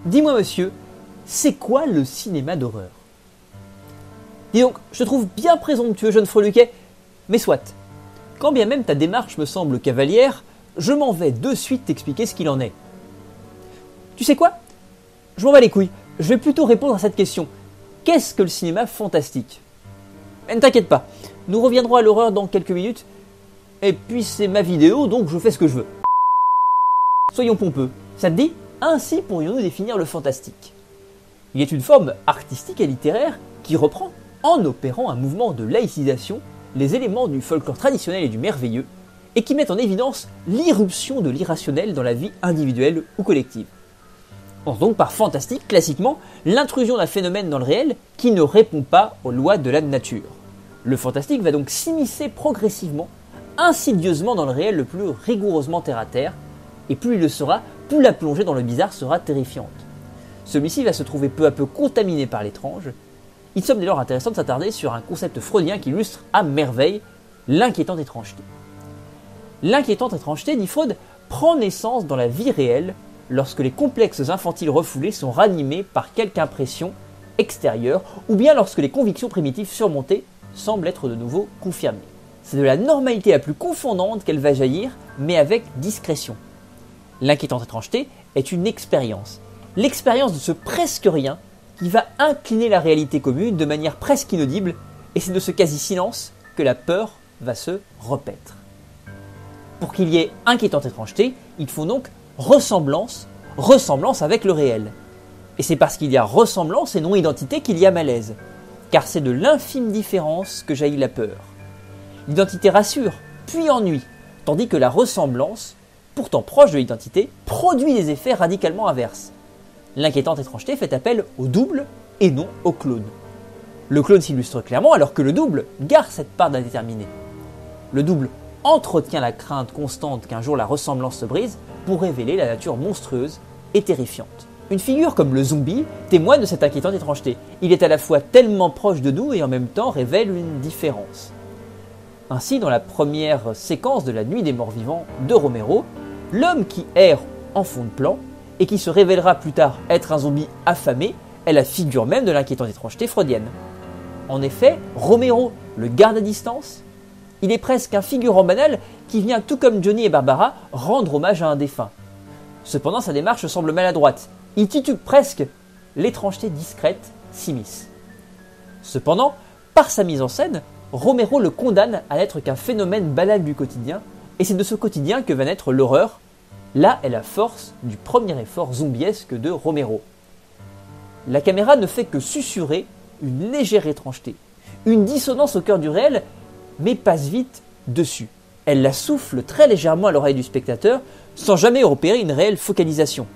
Dis-moi monsieur, c'est quoi le cinéma d'horreur? Dis donc, je te trouve bien présomptueux, jeune freluquet, mais soit. Quand bien même ta démarche me semble cavalière, je m'en vais de suite t'expliquer ce qu'il en est. Tu sais quoi? Je m'en bats les couilles, je vais plutôt répondre à cette question. Qu'est-ce que le cinéma fantastique? Mais ne t'inquiète pas, nous reviendrons à l'horreur dans quelques minutes, et puis c'est ma vidéo, donc je fais ce que je veux. Soyons pompeux, ça te dit? Ainsi pourrions-nous définir le fantastique. Il est une forme artistique et littéraire qui reprend, en opérant un mouvement de laïcisation, les éléments du folklore traditionnel et du merveilleux, et qui met en évidence l'irruption de l'irrationnel dans la vie individuelle ou collective. On entend donc par fantastique, classiquement, l'intrusion d'un phénomène dans le réel qui ne répond pas aux lois de la nature. Le fantastique va donc s'immiscer progressivement, insidieusement dans le réel le plus rigoureusement terre-à-terre, et plus il le sera, plus la plongée dans le bizarre sera terrifiante. Celui-ci va se trouver peu à peu contaminé par l'étrange. Il semble dès lors intéressant de s'attarder sur un concept freudien qui illustre à merveille l'inquiétante étrangeté. L'inquiétante étrangeté, dit Freud, prend naissance dans la vie réelle lorsque les complexes infantiles refoulés sont ranimés par quelque impression extérieure ou bien lorsque les convictions primitives surmontées semblent être de nouveau confirmées. C'est de la normalité la plus confondante qu'elle va jaillir, mais avec discrétion. L'inquiétante étrangeté est une expérience. L'expérience de ce presque rien qui va incliner la réalité commune de manière presque inaudible, et c'est de ce quasi-silence que la peur va se repaître. Pour qu'il y ait inquiétante étrangeté, il faut donc ressemblance avec le réel. Et c'est parce qu'il y a ressemblance et non identité qu'il y a malaise, car c'est de l'infime différence que jaillit la peur. L'identité rassure, puis ennuie, tandis que la ressemblance, pourtant proche de l'identité, produit des effets radicalement inverses. L'inquiétante étrangeté fait appel au double et non au clone. Le clone s'illustre clairement alors que le double garde cette part d'indéterminé. Le double entretient la crainte constante qu'un jour la ressemblance se brise pour révéler la nature monstrueuse et terrifiante. Une figure comme le zombie témoigne de cette inquiétante étrangeté. Il est à la fois tellement proche de nous et en même temps révèle une différence. Ainsi, dans la première séquence de La Nuit des Morts Vivants de Romero, l'homme qui erre en fond de plan et qui se révélera plus tard être un zombie affamé est la figure même de l'inquiétante étrangeté freudienne. En effet, Romero le garde à distance. Il est presque un figurant banal qui vient, tout comme Johnny et Barbara, rendre hommage à un défunt. Cependant, sa démarche semble maladroite. Il titube presque l'étrangeté discrète s'immisce. Cependant, par sa mise en scène, Romero le condamne à n'être qu'un phénomène banal du quotidien, et c'est de ce quotidien que va naître l'horreur. Là est la force du premier effort zombiesque de Romero. La caméra ne fait que susurrer une légère étrangeté, une dissonance au cœur du réel, mais passe vite dessus. Elle la souffle très légèrement à l'oreille du spectateur, sans jamais opérer une réelle focalisation.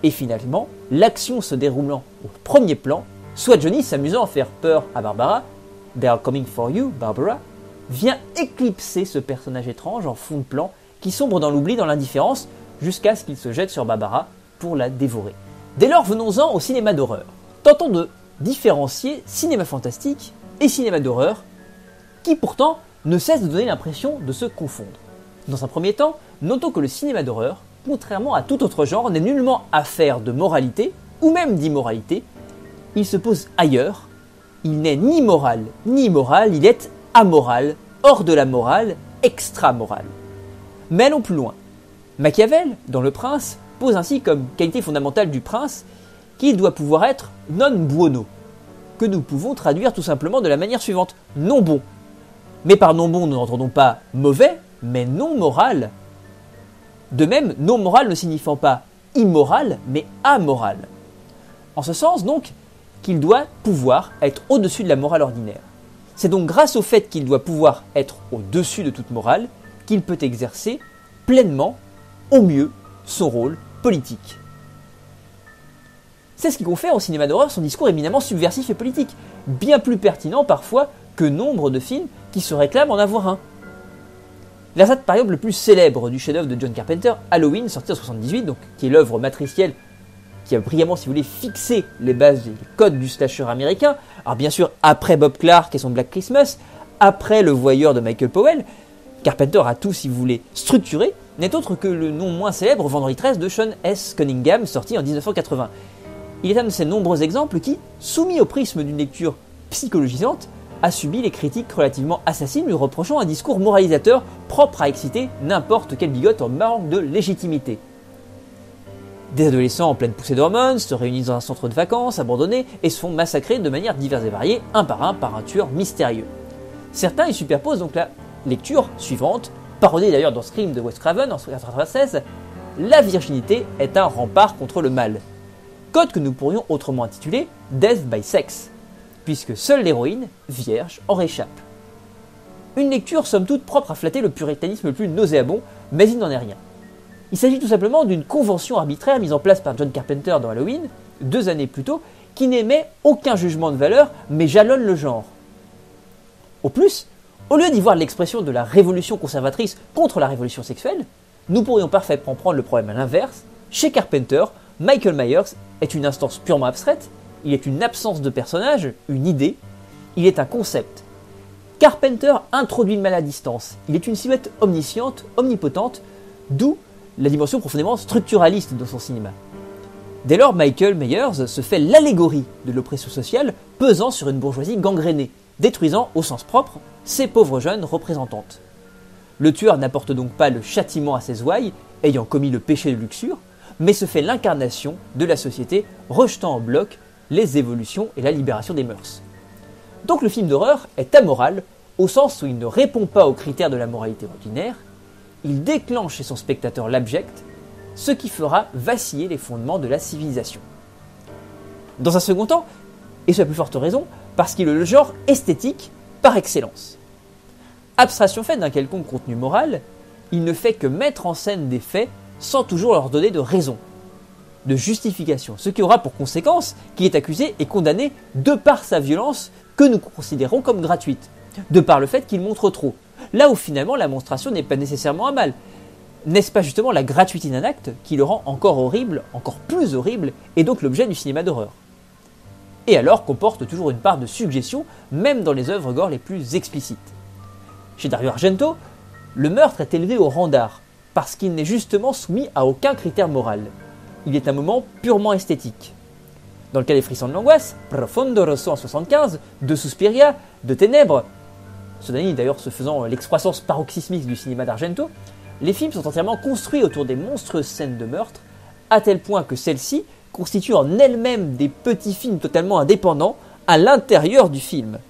Et finalement, l'action se déroulant au premier plan, soit Johnny s'amusant à faire peur à Barbara, « They are coming for you, Barbara », vient éclipser ce personnage étrange en fond de plan qui sombre dans l'oubli, dans l'indifférence, jusqu'à ce qu'il se jette sur Barbara pour la dévorer. Dès lors, venons-en au cinéma d'horreur. Tentons de différencier cinéma fantastique et cinéma d'horreur, qui pourtant ne cessent de donner l'impression de se confondre. Dans un premier temps, notons que le cinéma d'horreur, contrairement à tout autre genre, n'est nullement affaire de moralité, ou même d'immoralité. Il se pose ailleurs. Il n'est ni moral ni immoral, il est amoral, hors de la morale, extra-moral. Mais allons plus loin. Machiavel, dans Le Prince, pose ainsi comme qualité fondamentale du prince qu'il doit pouvoir être non buono, que nous pouvons traduire tout simplement de la manière suivante, non bon. Mais par non bon, nous n'entendons pas mauvais, mais non moral. De même, non moral ne signifiant pas immoral, mais amoral. En ce sens donc qu'il doit pouvoir être au-dessus de la morale ordinaire. C'est donc grâce au fait qu'il doit pouvoir être au-dessus de toute morale qu'il peut exercer pleinement, au mieux, son rôle politique. C'est ce qui confère au cinéma d'horreur son discours éminemment subversif et politique, bien plus pertinent parfois que nombre de films qui se réclament en avoir un. L'assaut par exemple le plus célèbre du chef-d'œuvre de John Carpenter, Halloween, sorti en 1978, donc, qui est l'œuvre matricielle qui a brillamment, si vous voulez, fixé les bases et les codes du slasher américain. Alors bien sûr, après Bob Clark et son Black Christmas, après Le Voyeur de Michael Powell, Carpenter a tout, si vous voulez, structuré, n'est autre que le non moins célèbre Vendredi 13 de Sean S. Cunningham, sorti en 1980. Il est un de ces nombreux exemples qui, soumis au prisme d'une lecture psychologisante, a subi les critiques relativement assassines lui reprochant un discours moralisateur propre à exciter n'importe quelle bigote en manque de légitimité. Des adolescents en pleine poussée d'hormones se réunissent dans un centre de vacances abandonné et se font massacrer de manière diverse et variée, un par un tueur mystérieux. Certains y superposent donc la lecture suivante, parodie d'ailleurs dans Scream de Wes Craven en 1996, la virginité est un rempart contre le mal. Code que nous pourrions autrement intituler Death by Sex, puisque seule l'héroïne, vierge, en réchappe. Une lecture somme toute propre à flatter le puritanisme le plus nauséabond, mais il n'en est rien. Il s'agit tout simplement d'une convention arbitraire mise en place par John Carpenter dans Halloween, 2 années plus tôt, qui n'émet aucun jugement de valeur, mais jalonne le genre. Au plus, au lieu d'y voir l'expression de la révolution conservatrice contre la révolution sexuelle, nous pourrions parfaitement prendre le problème à l'inverse. Chez Carpenter, Michael Myers est une instance purement abstraite, il est une absence de personnage, une idée, il est un concept. Carpenter introduit le mal à distance, il est une silhouette omnisciente, omnipotente, d'où la dimension profondément structuraliste de son cinéma. Dès lors, Michael Myers se fait l'allégorie de l'oppression sociale pesant sur une bourgeoisie gangrénée, détruisant, au sens propre, ces pauvres jeunes représentantes. Le tueur n'apporte donc pas le châtiment à ses ouailles, ayant commis le péché de luxure, mais se fait l'incarnation de la société, rejetant en bloc les évolutions et la libération des mœurs. Donc le film d'horreur est amoral, au sens où il ne répond pas aux critères de la moralité ordinaire, il déclenche chez son spectateur l'abject, ce qui fera vaciller les fondements de la civilisation. Dans un second temps, et c'est à plus forte raison, parce qu'il est le genre esthétique par excellence. Abstraction faite d'un quelconque contenu moral, il ne fait que mettre en scène des faits sans toujours leur donner de raison, de justification, ce qui aura pour conséquence qu'il est accusé et condamné de par sa violence que nous considérons comme gratuite, de par le fait qu'il montre trop, là où finalement la monstration n'est pas nécessairement un mal. N'est-ce pas justement la gratuité d'un acte qui le rend encore horrible, encore plus horrible, et donc l'objet du cinéma d'horreur? Et alors comporte toujours une part de suggestion, même dans les œuvres gore les plus explicites. Chez Dario Argento, le meurtre est élevé au rang d'art, parce qu'il n'est justement soumis à aucun critère moral. Il est un moment purement esthétique. Dans le cas des Frissons de l'angoisse, Profondo Rosso en 1975, de Suspiria, de Ténèbres, ce dernier d'ailleurs se faisant l'excroissance paroxysmique du cinéma d'Argento, les films sont entièrement construits autour des monstrueuses scènes de meurtre, à tel point que celles-ci constituent en elles-mêmes des petits films totalement indépendants à l'intérieur du film.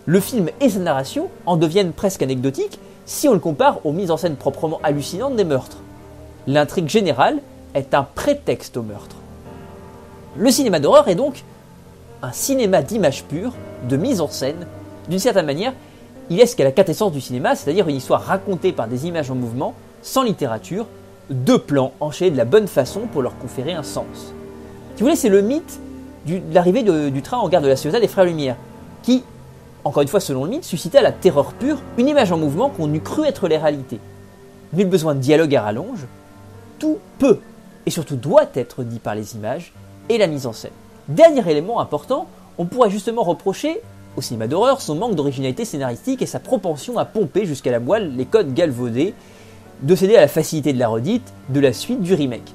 Le film et sa narration en deviennent presque anecdotiques si on le compare aux mises en scène proprement hallucinantes des meurtres. L'intrigue générale est un prétexte au meurtre. Le cinéma d'horreur est donc un cinéma d'image pure, de mise en scène. D'une certaine manière, il est ce qu'est la quintessence du cinéma, c'est-à-dire une histoire racontée par des images en mouvement, sans littérature, 2 plans enchaînés de la bonne façon pour leur conférer un sens. Si vous voulez, c'est le mythe de l'arrivée du train en gare de la Ciotat des Frères Lumière, qui, encore une fois selon le mythe, suscitait à la terreur pure une image en mouvement qu'on eût cru être les réalités. Nul besoin de dialogue à rallonge, tout peut et surtout doit être dit par les images et la mise en scène. Dernier élément important, on pourrait justement reprocher au cinéma d'horreur son manque d'originalité scénaristique et sa propension à pomper jusqu'à la moelle les codes galvaudés, de céder à la facilité de la redite, de la suite, du remake.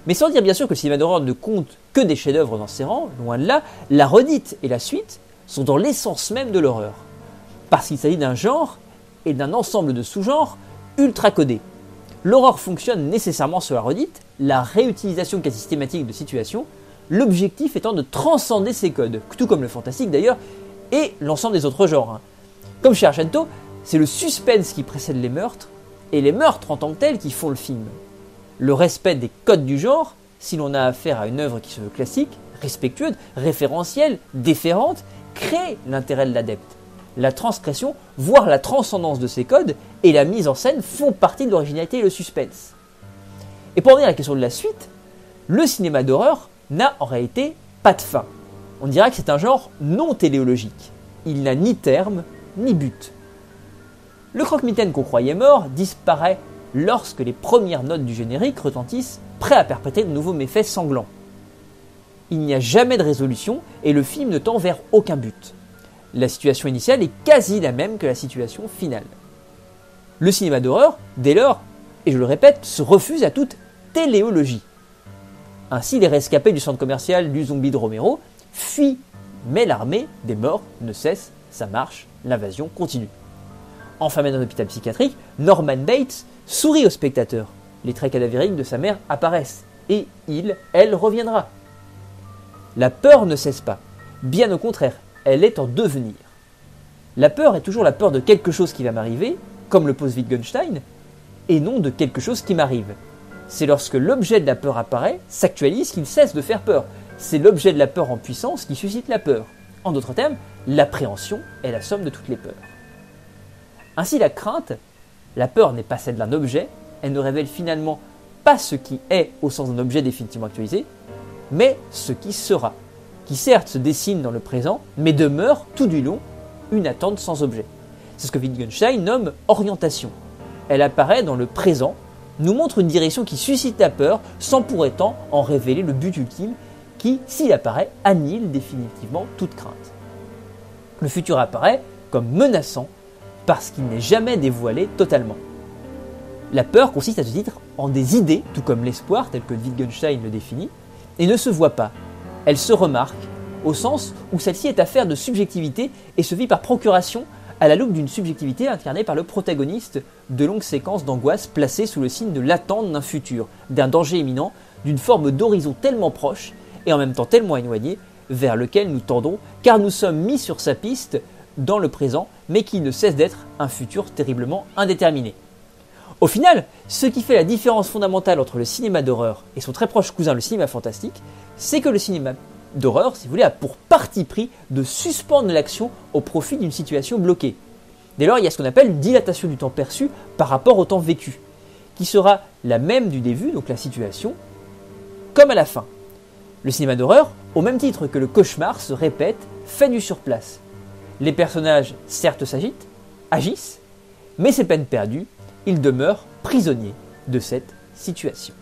Mais sans dire bien sûr que le cinéma d'horreur ne compte que des chefs-d'œuvre dans ses rangs, loin de là, la redite et la suite sont dans l'essence même de l'horreur. Parce qu'il s'agit d'un genre et d'un ensemble de sous-genres ultra codés. L'horreur fonctionne nécessairement sur la redite, la réutilisation quasi systématique de situations, l'objectif étant de transcender ces codes, tout comme le fantastique d'ailleurs, et l'ensemble des autres genres. Comme chez Argento, c'est le suspense qui précède les meurtres, et les meurtres en tant que tels qui font le film. Le respect des codes du genre, si l'on a affaire à une œuvre qui se veut classique, respectueuse, référentielle, déférente, crée l'intérêt de l'adepte. La transgression, voire la transcendance de ces codes, et la mise en scène font partie de l'originalité et le suspense. Et pour revenir à la question de la suite, le cinéma d'horreur n'a en réalité pas de fin. On dirait que c'est un genre non téléologique. Il n'a ni terme, ni but. Le croque-mitaine qu'on croyait mort disparaît lorsque les premières notes du générique retentissent, prêts à perpétrer de nouveaux méfaits sanglants. Il n'y a jamais de résolution et le film ne tend vers aucun but. La situation initiale est quasi la même que la situation finale. Le cinéma d'horreur, dès lors, et je le répète, se refuse à toute téléologie. Ainsi, les rescapés du centre commercial du zombie de Romero fuient, mais l'armée des morts ne cesse sa marche, l'invasion continue. Enfermé dans un hôpital psychiatrique, Norman Bates sourit au spectateur. Les traits cadavériques de sa mère apparaissent, et elle reviendra. La peur ne cesse pas, bien au contraire, elle est en devenir. La peur est toujours la peur de quelque chose qui va m'arriver, comme le pose Wittgenstein, et non de quelque chose qui m'arrive. C'est lorsque l'objet de la peur apparaît, s'actualise, qu'il cesse de faire peur. C'est l'objet de la peur en puissance qui suscite la peur. En d'autres termes, l'appréhension est la somme de toutes les peurs. Ainsi, la crainte, la peur n'est pas celle d'un objet, elle ne révèle finalement pas ce qui est au sens d'un objet définitivement actualisé, mais ce qui sera, qui certes se dessine dans le présent, mais demeure tout du long une attente sans objet. C'est ce que Wittgenstein nomme orientation. Elle apparaît dans le présent, nous montre une direction qui suscite la peur sans pour autant en révéler le but ultime qui, s'il apparaît, annihile définitivement toute crainte. Le futur apparaît comme menaçant parce qu'il n'est jamais dévoilé totalement. La peur consiste à ce titre en des idées, tout comme l'espoir, tel que Wittgenstein le définit, et ne se voit pas. Elle se remarque, au sens où celle-ci est affaire de subjectivité et se vit par procuration à la loupe d'une subjectivité incarnée par le protagoniste de longues séquences d'angoisse placées sous le signe de l'attente d'un futur, d'un danger imminent, d'une forme d'horizon tellement proche et en même temps tellement éloigné vers lequel nous tendons, car nous sommes mis sur sa piste dans le présent, mais qui ne cesse d'être un futur terriblement indéterminé. Au final, ce qui fait la différence fondamentale entre le cinéma d'horreur et son très proche cousin le cinéma fantastique, c'est que le cinéma d'horreur, si vous voulez, a pour parti pris de suspendre l'action au profit d'une situation bloquée. Dès lors, il y a ce qu'on appelle une dilatation du temps perçu par rapport au temps vécu, qui sera la même du début, donc la situation, comme à la fin. Le cinéma d'horreur, au même titre que le cauchemar, se répète, fait du surplace. Les personnages, certes, s'agitent, agissent, mais c'est peine perdue, ils demeurent prisonniers de cette situation.